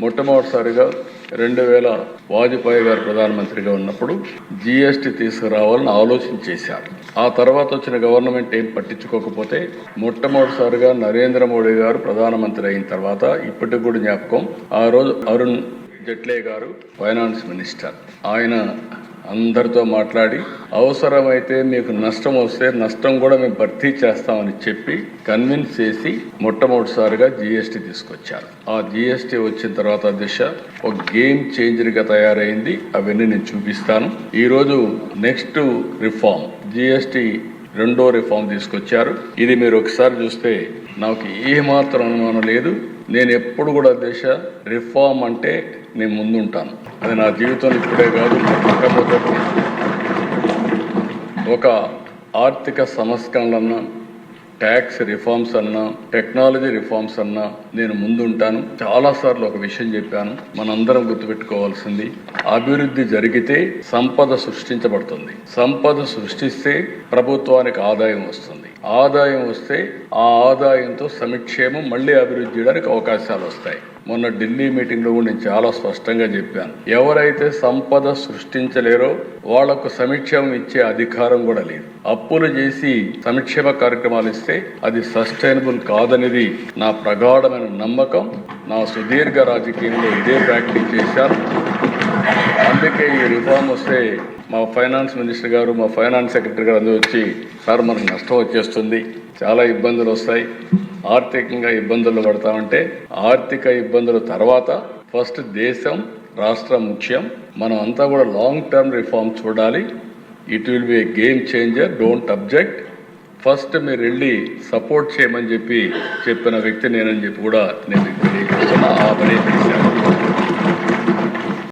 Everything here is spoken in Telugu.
మొట్టమొదటిసారిగా 2000 వాజ్పేయి గారు ప్రధానమంత్రిగా ఉన్నప్పుడు జీఎస్టీ తీసుకురావాలని ఆలోచన చేశారు. ఆ తర్వాత వచ్చిన గవర్నమెంట్ ఏం పట్టించుకోకపోతే మొట్టమొదటిసారిగా నరేంద్ర మోడీ గారు ప్రధానమంత్రి అయిన తర్వాత ఇప్పటికి కూడా జ్ఞాపకం, ఆ రోజు అరుణ్ జైట్లీ గారు ఫైనాన్స్ మినిస్టర్, ఆయన అందరితో మాట్లాడి అవసరమైతే మీకు నష్టం వస్తే నష్టం కూడా మేము భర్తీ చేస్తామని చెప్పి కన్విన్స్ చేసి మొట్టమొదటిసారిగా జీఎస్టీ తీసుకొచ్చారు. ఆ జీఎస్టీ వచ్చిన తర్వాత దిశ ఒక గేమ్ చేంజర్ గా తయారైంది. అవన్నీ నేను చూపిస్తాను. ఈరోజు నెక్స్ట్ రిఫార్మ్ జీఎస్టీ రెండో రిఫార్మ్ తీసుకొచ్చారు. ఇది మీరు ఒకసారి చూస్తే నాకు ఏమాత్రం అనుమానం లేదు. నేను ఎప్పుడు కూడా దేశ రిఫార్మ్ అంటే నేను ముందుంటాను. అది నా జీవితంలో ఇప్పుడే కాదు, మొట్టమొదటి ఒక ఆర్థిక సంస్కరణలన్నా, ట్యాక్స్ రిఫార్మ్స్ అన్నా, టెక్నాలజీ రిఫార్మ్స్ అన్నా నేను ముందుంటాను. చాలాసార్లు ఒక విషయం చెప్పాను, మనందరం గుర్తుపెట్టుకోవాల్సింది, అభివృద్ధి జరిగితే సంపద సృష్టించబడుతుంది. సంపద సృష్టిస్తే ప్రభుత్వానికి ఆదాయం వస్తుంది. ఆదాయం వస్తే ఆ ఆదాయంతో సంక్షేమం మళ్ళీ అభివృద్ధి చేయడానికి అవకాశాలు వస్తాయి. మొన్న ఢిల్లీ మీటింగ్లో కూడా నేను చాలా స్పష్టంగా చెప్పాను, ఎవరైతే సంపద సృష్టించలేరో వాళ్లకు సంక్షేమం ఇచ్చే అధికారం కూడా లేదు. అప్పులు చేసి సంక్షేమ కార్యక్రమాలు ఇస్తే అది సస్టైనబుల్ కాదనేది నా ప్రగాఢమైన నమ్మకం. నా సుదీర్ఘ రాజకీయంలో ఇదే ప్రాక్టీస్ చేశాను. అందుకే ఈ రిఫార్మ్ వస్తే మా ఫైనాన్స్ మినిస్టర్ గారు, మా ఫైనాన్స్ సెక్రటరీ గారు అందరూ వచ్చి, సార్ మనకు నష్టం వచ్చేస్తుంది, చాలా ఇబ్బందులు వస్తాయి, ఆర్థికంగా ఇబ్బందులు పడతామంటే, ఆర్థిక ఇబ్బందుల తర్వాత ఫస్ట్ దేశం రాష్ట్రం ముఖ్యం. మనం అంతా కూడా లాంగ్ టర్మ్ రిఫార్మ్ చూడాలి. It will be A game changer, don't object, first మీరు వెళ్ళి సపోర్ట్ చేయమని చెప్పిన వ్యక్తి నేనని చెప్పి కూడా నేను తెలియజేస్తున్నా. ఆ పని